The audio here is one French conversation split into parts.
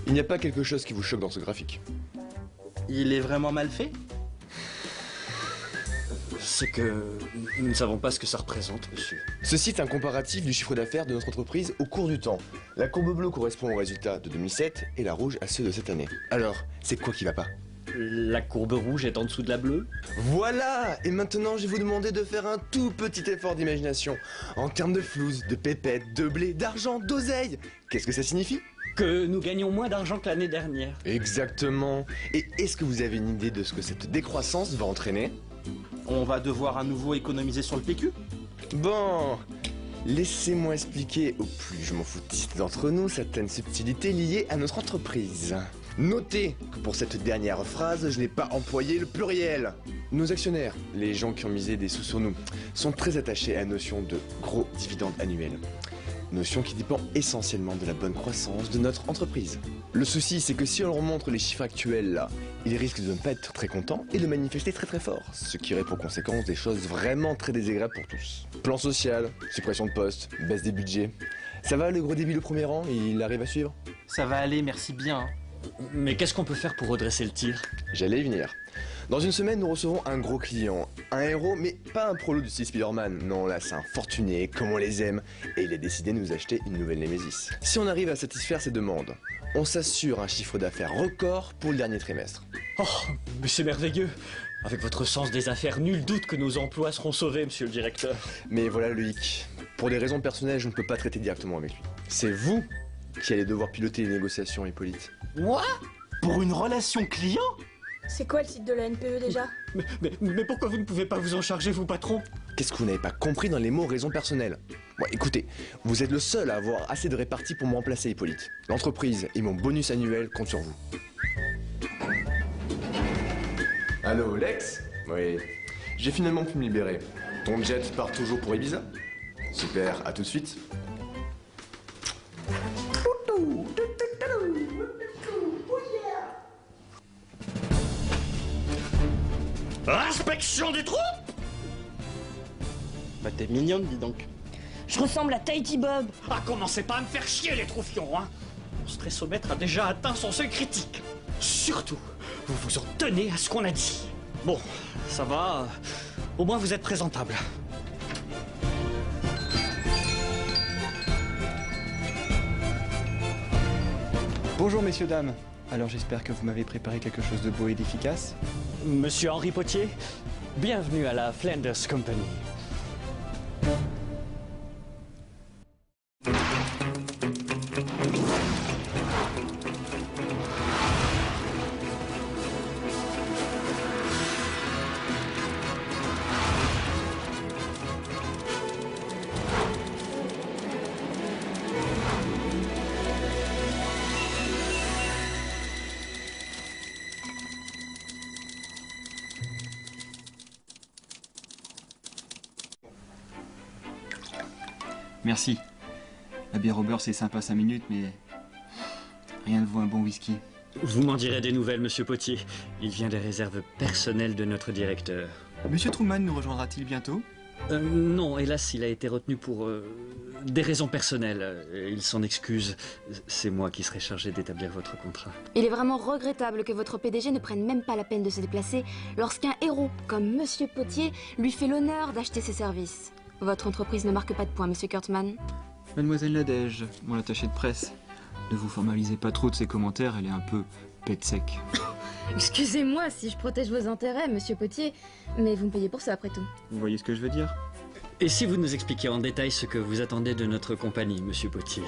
Il n'y a pas quelque chose qui vous choque dans ce graphique? Il est vraiment mal fait? C'est que nous ne savons pas ce que ça représente, monsieur. Ceci est un comparatif du chiffre d'affaires de notre entreprise au cours du temps. La courbe bleue correspond aux résultats de 2007 et la rouge à ceux de cette année. Alors, c'est quoi qui va pas? La courbe rouge est en dessous de la bleue? Voilà! Et maintenant, je vais vous demander de faire un tout petit effort d'imagination. En termes de flouze, de pépettes, de blé, d'argent, d'oseille. Qu'est-ce que ça signifie? Que nous gagnons moins d'argent que l'année dernière. Exactement. Et est-ce que vous avez une idée de ce que cette décroissance va entraîner? On va devoir à nouveau économiser sur le PQ? Bon, laissez-moi expliquer aux plus je m'en foutiste d'entre nous certaines subtilités liées à notre entreprise. Notez que pour cette dernière phrase, je n'ai pas employé le pluriel. Nos actionnaires, les gens qui ont misé des sous sur nous, sont très attachés à la notion de gros dividendes annuels. Notion qui dépend essentiellement de la bonne croissance de notre entreprise. Le souci, c'est que si on leur montre les chiffres actuels là, ils risquent de ne pas être très contents et de manifester très fort, ce qui aurait pour conséquence des choses vraiment très désagréables pour tous. Plan social, suppression de postes, baisse des budgets. Ça va le gros débile au premier rang, il arrive à suivre? Ça va aller, merci bien. Mais qu'est-ce qu'on peut faire pour redresser le tir? J'allais y venir. Dans une semaine, nous recevons un gros client, un héros, mais pas un prolo du style Spider-Man. Non, là, c'est un fortuné, comme on les aime, et il a décidé de nous acheter une nouvelle Némésis. Si on arrive à satisfaire ses demandes, on s'assure un chiffre d'affaires record pour le dernier trimestre. Oh, mais c'est merveilleux! Avec votre sens des affaires, nul doute que nos emplois seront sauvés, monsieur le directeur. Mais voilà le hic. Pour des raisons personnelles, je ne peux pas traiter directement avec lui. C'est vous qui allez devoir piloter les négociations, Hippolyte. Moi? Pour une relation client? C'est quoi le site de la NPE déjà? Mais pourquoi vous ne pouvez pas vous en charger, vous, patron? Qu'est-ce que vous n'avez pas compris dans les mots raisons personnelles? Bon, écoutez, vous êtes le seul à avoir assez de répartie pour me remplacer, Hippolyte. L'entreprise et mon bonus annuel comptent sur vous. Allô, Lex? Oui. J'ai finalement pu me libérer. Ton jet part toujours pour Ibiza? Super, à tout de suite. Inspection des troupes! Bah t'es mignonne, dis donc. Je ressemble à Tahiti Bob. Ah, commencez pas à me faire chier, les troufions, hein! Mon stressomètre a déjà atteint son seuil critique. Surtout, vous vous en tenez à ce qu'on a dit. Bon, ça va. Au moins, vous êtes présentable. Bonjour messieurs, dames. Alors j'espère que vous m'avez préparé quelque chose de beau et d'efficace. Monsieur Henri Potier, bienvenue à la Flanders Company. Merci. La bière au beurre c'est sympa 5 minutes, mais rien ne vaut un bon whisky. Vous m'en direz des nouvelles, monsieur Potier. Il vient des réserves personnelles de notre directeur. Monsieur Truman nous rejoindra-t-il bientôt? Non, hélas, il a été retenu pour des raisons personnelles. Il s'en excuse. C'est moi qui serai chargé d'établir votre contrat. Il est vraiment regrettable que votre PDG ne prenne même pas la peine de se déplacer lorsqu'un héros comme Monsieur Potier lui fait l'honneur d'acheter ses services. Votre entreprise ne marque pas de points, Monsieur Kurtzman. Mademoiselle Nadège, mon attachée de presse, ne vous formalisez pas trop de ses commentaires, elle est un peu pète sec. Excusez-moi si je protège vos intérêts, Monsieur Potier, mais vous me payez pour ça après tout. Vous voyez ce que je veux dire? Et si vous nous expliquiez en détail ce que vous attendez de notre compagnie, monsieur Potier?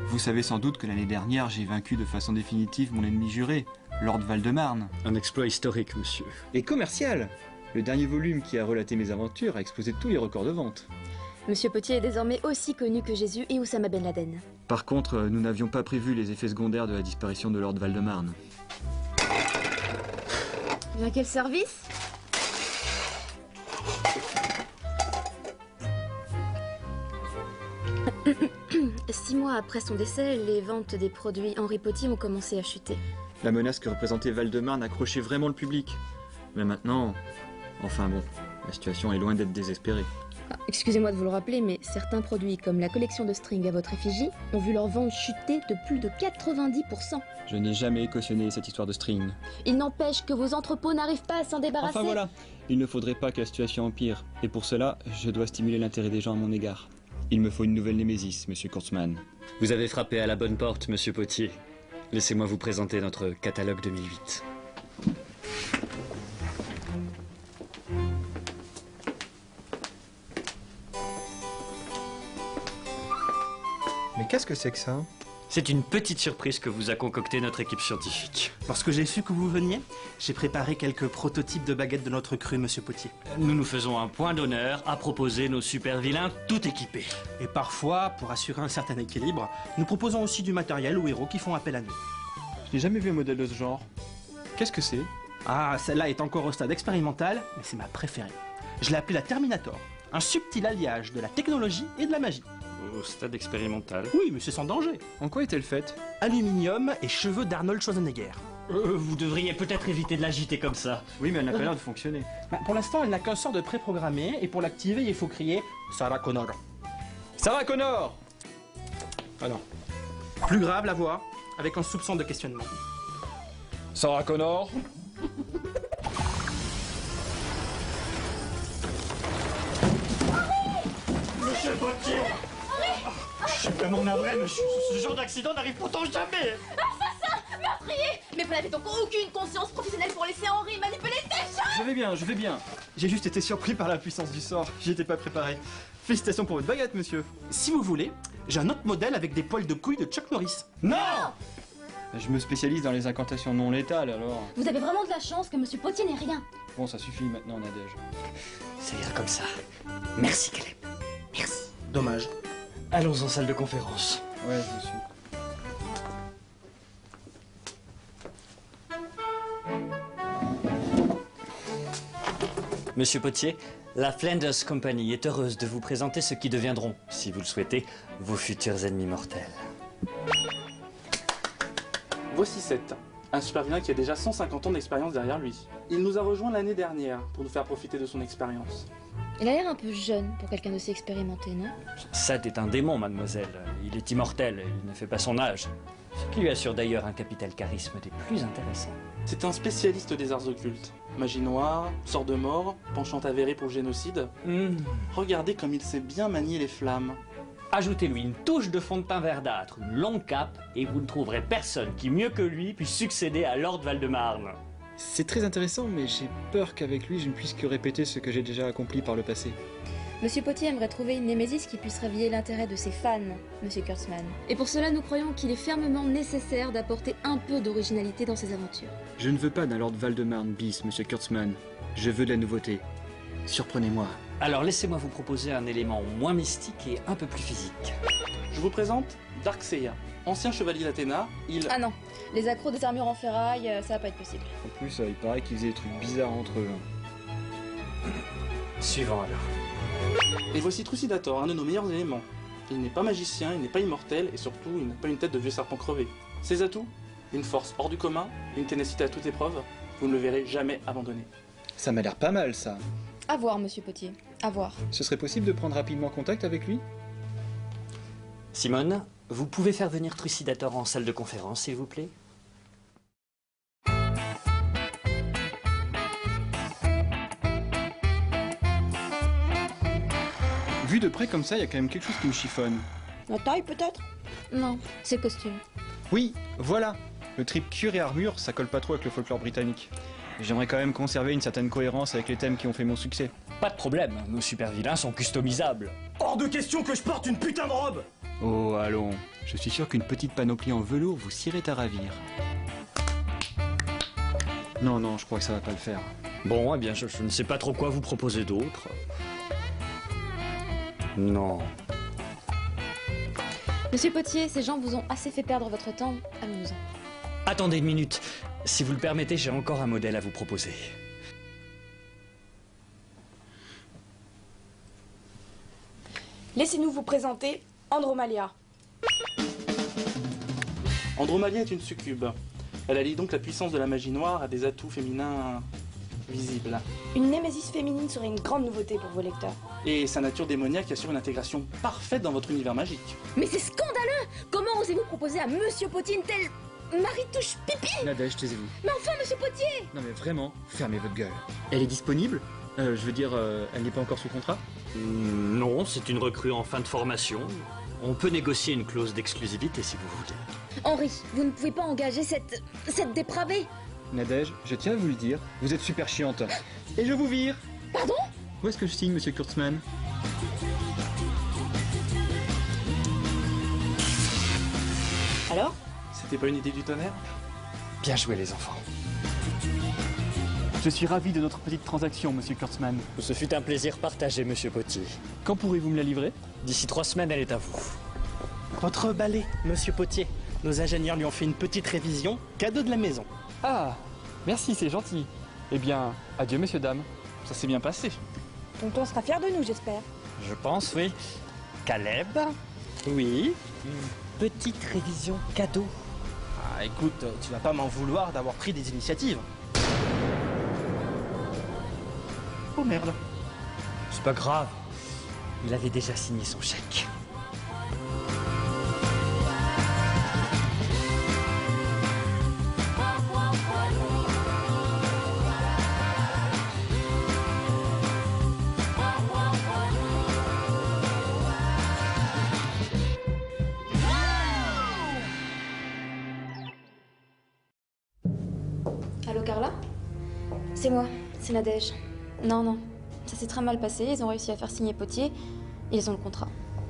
Vous savez sans doute que l'année dernière, j'ai vaincu de façon définitive mon ennemi juré, Lord Val-de-Marne. Un exploit historique, monsieur. Et commercial! Le dernier volume qui a relaté mes aventures a explosé tous les records de vente. Monsieur Potier est désormais aussi connu que Jésus et Oussama Ben Laden. Par contre, nous n'avions pas prévu les effets secondaires de la disparition de Lord Val-de-Marne. Bien quel service? Six mois après son décès, les ventes des produits Henri Potier ont commencé à chuter. La menace que représentait Val-de-Marne accrochait vraiment le public. Mais maintenant, enfin bon, la situation est loin d'être désespérée. Ah, excusez-moi de vous le rappeler, mais certains produits, comme la collection de strings à votre effigie, ont vu leur vente chuter de plus de 90%. Je n'ai jamais cautionné cette histoire de string. Il n'empêche que vos entrepôts n'arrivent pas à s'en débarrasser. Enfin voilà, il ne faudrait pas que la situation empire. Et pour cela, je dois stimuler l'intérêt des gens à mon égard. Il me faut une nouvelle némésis, monsieur Kurtzman. Vous avez frappé à la bonne porte, monsieur Potier. Laissez-moi vous présenter notre catalogue 2008. Mais qu'est-ce que c'est que ça? C'est une petite surprise que vous a concocté notre équipe scientifique. Lorsque j'ai su que vous veniez, j'ai préparé quelques prototypes de baguettes de notre cru, monsieur Potier. Nous nous faisons un point d'honneur à proposer nos super vilains tout équipés. Et parfois, pour assurer un certain équilibre, nous proposons aussi du matériel aux héros qui font appel à nous. Je n'ai jamais vu un modèle de ce genre. Qu'est-ce que c'est? Ah, celle-là est encore au stade expérimental, mais c'est ma préférée. Je l'ai appelée la Terminator, un subtil alliage de la technologie et de la magie. Au stade expérimental. Oui, mais c'est sans danger. En quoi est-elle faite? Aluminium et cheveux d'Arnold Schwarzenegger. Vous devriez peut-être éviter de l'agiter comme ça. Oui, mais elle n'a pas l'air de fonctionner. Bah, pour l'instant, elle n'a qu'un sort de préprogrammé, et pour l'activer, il faut crier Sarah Connor. Sarah Connor! Ah non. Plus grave, la voix, avec un soupçon de questionnement. Sarah Connor? Monsieur Potier! Je suis vraiment navré, monsieur. Ce genre d'accident n'arrive pourtant jamais. Meurtrier! Mais vous n'avez donc aucune conscience professionnelle pour laisser Henri manipuler ces gens! Je vais bien. J'ai juste été surpris par la puissance du sort. J'y étais pas préparé. Félicitations pour votre baguette, monsieur. Si vous voulez, j'ai un autre modèle avec des poils de couilles de Chuck Norris. Non! Je me spécialise dans les incantations non létales, alors. Vous avez vraiment de la chance que Monsieur Potier n'ait rien. Bon, ça suffit maintenant, Nadège. Ça ira comme ça. Merci, Caleb. Merci. Dommage. Allons en salle de conférence. Ouais, je me suis. Monsieur Potier, la Flanders Company est heureuse de vous présenter ceux qui deviendront, si vous le souhaitez, vos futurs ennemis mortels. Voici Seth, un super vilain qui a déjà 150 ans d'expérience derrière lui. Il nous a rejoint l'année dernière pour nous faire profiter de son expérience. Il a l'air un peu jeune pour quelqu'un d'aussi expérimenté, non? Seth est un démon, mademoiselle. Il est immortel, il ne fait pas son âge. Ce qui lui assure d'ailleurs un capital charisme des plus intéressants. C'est un spécialiste des arts occultes. Magie noire, sort de mort, penchant avéré pour le génocide. Regardez comme il sait bien manier les flammes. Ajoutez-lui une touche de fond de teint verdâtre, une longue cape, et vous ne trouverez personne qui, mieux que lui, puisse succéder à Lord Valdemarne. C'est très intéressant, mais j'ai peur qu'avec lui, je ne puisse que répéter ce que j'ai déjà accompli par le passé. Monsieur Potier aimerait trouver une némésis qui puisse réveiller l'intérêt de ses fans, Monsieur Kurtzman. Et pour cela, nous croyons qu'il est fermement nécessaire d'apporter un peu d'originalité dans ses aventures. Je ne veux pas d'un Lord Valdemarne bis, monsieur Kurtzman. Je veux de la nouveauté. Surprenez-moi. Alors laissez-moi vous proposer un élément moins mystique et un peu plus physique. Je vous présente Darkseia, ancien chevalier d'Athéna. Il... Ah non, les accros des armures en ferraille, ça va pas être possible. En plus, il paraît qu'ils faisaient des trucs bizarres entre eux. Suivant alors. Et voici Trucidator, un de nos meilleurs éléments. Il n'est pas magicien, il n'est pas immortel, et surtout, il n'a pas une tête de vieux serpent crevé. Ses atouts, une force hors du commun, une ténacité à toute épreuve, vous ne le verrez jamais abandonner. Ça m'a l'air pas mal, ça. À voir, Monsieur Potier, à voir. Ce serait possible de prendre rapidement contact avec lui? Simone, vous pouvez faire venir Trucidator en salle de conférence, s'il vous plaît? Vu de près comme ça, il y a quand même quelque chose qui me chiffonne. La taille, peut-être? Non, c'est le costume. Oui, voilà. Le trip cuir et armure, ça colle pas trop avec le folklore britannique. J'aimerais quand même conserver une certaine cohérence avec les thèmes qui ont fait mon succès. Pas de problème, nos super vilains sont customisables. Hors de question que je porte une putain de robe! Oh, allons. Je suis sûr qu'une petite panoplie en velours vous cirait à ravir. Non, non, je crois que ça va pas le faire. Bon, eh bien, je ne sais pas trop quoi vous proposer d'autre. Non. Monsieur Potier, ces gens vous ont assez fait perdre votre temps, allons-nous-en. Attendez une minute. Si vous le permettez, j'ai encore un modèle à vous proposer. Laissez-nous vous présenter Andromalia. Andromalia est une succube. Elle allie donc la puissance de la magie noire à des atouts féminins visible. Une némésis féminine serait une grande nouveauté pour vos lecteurs. Et sa nature démoniaque assure une intégration parfaite dans votre univers magique. Mais c'est scandaleux! Comment osez-vous proposer à Monsieur Potier une telle Marie-touche pipi? Nadège, taisez-vous. Mais enfin, Monsieur Potier! Non mais vraiment, fermez votre gueule. Elle est disponible? Je veux dire, elle n'est pas encore sous contrat? Non, c'est une recrue en fin de formation. On peut négocier une clause d'exclusivité si vous voulez. Henri, vous ne pouvez pas engager cette dépravée! Nadège, je tiens à vous le dire, vous êtes super chiante. Et je vous vire. Pardon? Où est-ce que je signe, monsieur Kurtzman? Alors? C'était pas une idée du tonnerre? Bien joué les enfants. Je suis ravi de notre petite transaction, monsieur Kurtzman. Ce fut un plaisir partagé, monsieur Potier. Quand pourrez-vous me la livrer? D'ici 3 semaines, elle est à vous. Votre balai, monsieur Potier. Nos ingénieurs lui ont fait une petite révision, cadeau de la maison. Ah, merci, c'est gentil. Eh bien, adieu, messieurs, dames. Ça s'est bien passé. Tonton sera fier de nous, j'espère. Je pense, oui. Caleb? Oui. Une petite révision cadeau. Ah, écoute, tu vas pas m'en vouloir d'avoir pris des initiatives. Oh merde. C'est pas grave. Il avait déjà signé son chèque. Allô, Carla? C'est moi, c'est Nadège. Non, ça s'est très mal passé, ils ont réussi à faire signer Potier, et ils ont le contrat.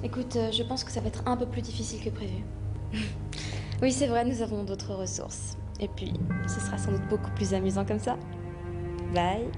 Écoute, je pense que ça va être un peu plus difficile que prévu. Oui, c'est vrai, nous avons d'autres ressources. Et puis, ce sera sans doute beaucoup plus amusant comme ça. Bye.